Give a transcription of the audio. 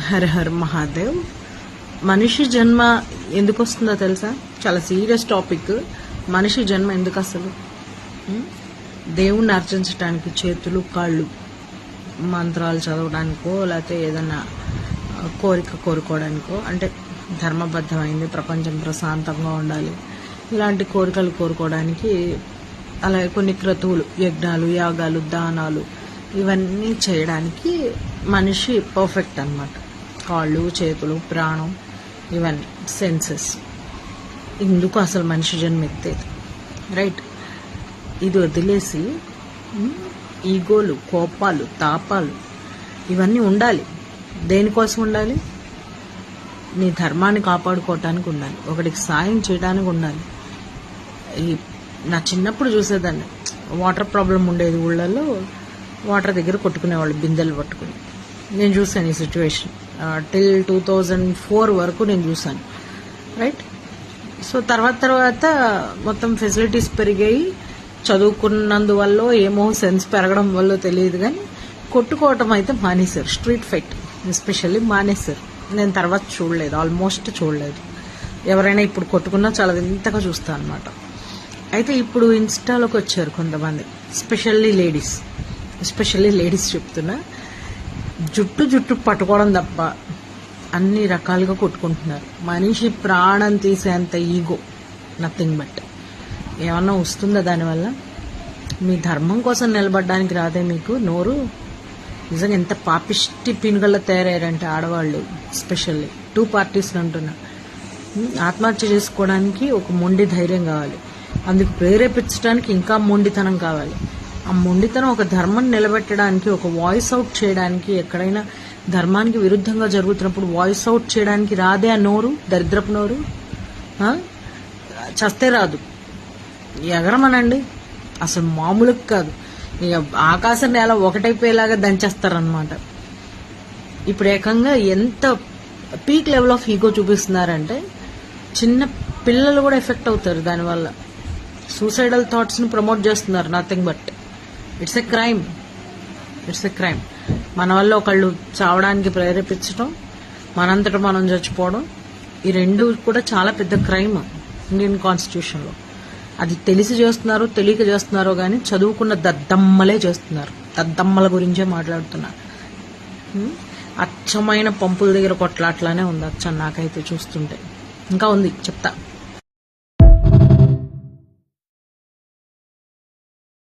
హర హర మహాదేవ్. మనిషి జన్మ ఎందుకు వస్తుందో తెలుసా? చాలా సీరియస్ టాపిక్. మనిషి జన్మ ఎందుకు అసలు? దేవుణ్ణి అర్చించడానికి చేతులు కాళ్ళు, మంత్రాలు చదవడానికో లేకపోతే ఏదైనా కోరిక కోరుకోవడానికో, అంటే ధర్మబద్ధమైంది, ప్రపంచం ప్రశాంతంగా ఉండాలి, ఇలాంటి కోరికలు కోరుకోవడానికి, అలాగే కొన్ని క్రతువులు, యజ్ఞాలు, యాగాలు, దానాలు, ఇవన్నీ చేయడానికి మనిషి పర్ఫెక్ట్ అన్నమాట. కాళ్ళు, చేతులు, ప్రాణం, ఇవన్నీ సెన్సెస్. ఇందుకు అసలు మనిషి జన్మ ఎత్తేది, రైట్? ఇది వదిలేసి ఈగోలు, కోపాలు, తాపాలు ఇవన్నీ ఉండాలి. దేనికోసం ఉండాలి? నీ ధర్మాన్ని కాపాడుకోవటానికి ఉండాలి, ఒకటికి సాయం చేయడానికి ఉండాలి. నా చిన్నప్పుడు చూసేదాన్ని, వాటర్ ప్రాబ్లం ఉండేది ఊళ్ళల్లో, వాటర్ దగ్గర కొట్టుకునేవాళ్ళు బిందెలు పట్టుకుని. నేను చూసాను ఈ సిచ్యువేషన్ టిల్ 2004 వరకు నేను చూసాను, రైట్? సో తర్వాత మొత్తం ఫెసిలిటీస్ పెరిగాయి, చదువుకున్నందువల్ల ఏమో సెన్స్ పెరగడం వల్ల తెలియదు కానీ కొట్టుకోవటం అయితే మానేశారు. స్ట్రీట్ ఫైట్ ఎస్పెషల్లీ మానేశారు. నేను తర్వాత చూడలేదు, ఆల్మోస్ట్ చూడలేదు. ఎవరైనా ఇప్పుడు కొట్టుకున్నా చాలా వింతగా చూస్తాను అనమాట. అయితే ఇప్పుడు ఇన్స్టాలోకి వచ్చారు కొంతమంది, ఎస్పెషల్లీ లేడీస్ చెప్తున్నా, జుట్టు పట్టుకోవడం తప్ప అన్ని రకాలుగా కొట్టుకుంటున్నారు. మనిషి ప్రాణం తీసేంత ఈగో, నథింగ్ బట్. ఏమన్నా వస్తుందా దానివల్ల? మీ ధర్మం కోసం నిలబడడానికి రాదే మీకు నోరు? నిజంగా ఎంత పాపిష్టి పినుగల్లో తయారయ్యారంటే ఆడవాళ్ళు, ఎస్పెషల్లీ 2 parties అంటున్నా. ఆత్మహత్య చేసుకోవడానికి ఒక మొండి ధైర్యం కావాలి, అందుకు ప్రేరేపించడానికి ఇంకా మొండితనం కావాలి. ఆ మొండితనం ఒక ధర్మం నిలబెట్టడానికి, ఒక వాయిస్ అవుట్ చేయడానికి, ఎక్కడైనా ధర్మానికి విరుద్ధంగా జరుగుతున్నప్పుడు వాయిస్ అవుట్ చేయడానికి రాదే ఆ నోరు, దరిద్రపు నోరు. చస్తే రాదు, ఎగరమనండి, అసలు మామూలుగా కాదు. ఇక ఆకాశం నేల ఒకటైపోయేలాగా దంచేస్తారనమాట. ఇప్పుడు ఏకంగా ఎంత పీక్ లెవెల్ ఆఫ్ ఈగో చూపిస్తున్నారంటే చిన్న పిల్లలు కూడా ఎఫెక్ట్ అవుతారు దానివల్ల. సూసైడల్ థాట్స్ని ప్రమోట్ చేస్తున్నారు, nothing but. It's a crime. మన వల్ల ఒకళ్ళు చావడానికి ప్రేరేపించడం, మనంతటా మనం చచ్చిపోవడం, ఈ రెండు కూడా చాలా పెద్ద క్రైమ్ ఇండియన్ కాన్స్టిట్యూషన్లో. అది తెలిసి చేస్తున్నారో తెలియక చేస్తున్నారో కానీ చదువుకున్న దద్దమ్మలే చేస్తున్నారు. దద్దమ్మల గురించే మాట్లాడుతున్నారు. అచ్చమైన పంపుల దగ్గర కొట్లాట్లానే ఉంది అచ్చం నాకైతే చూస్తుంటే. ఇంకా ఉంది, చెప్తా.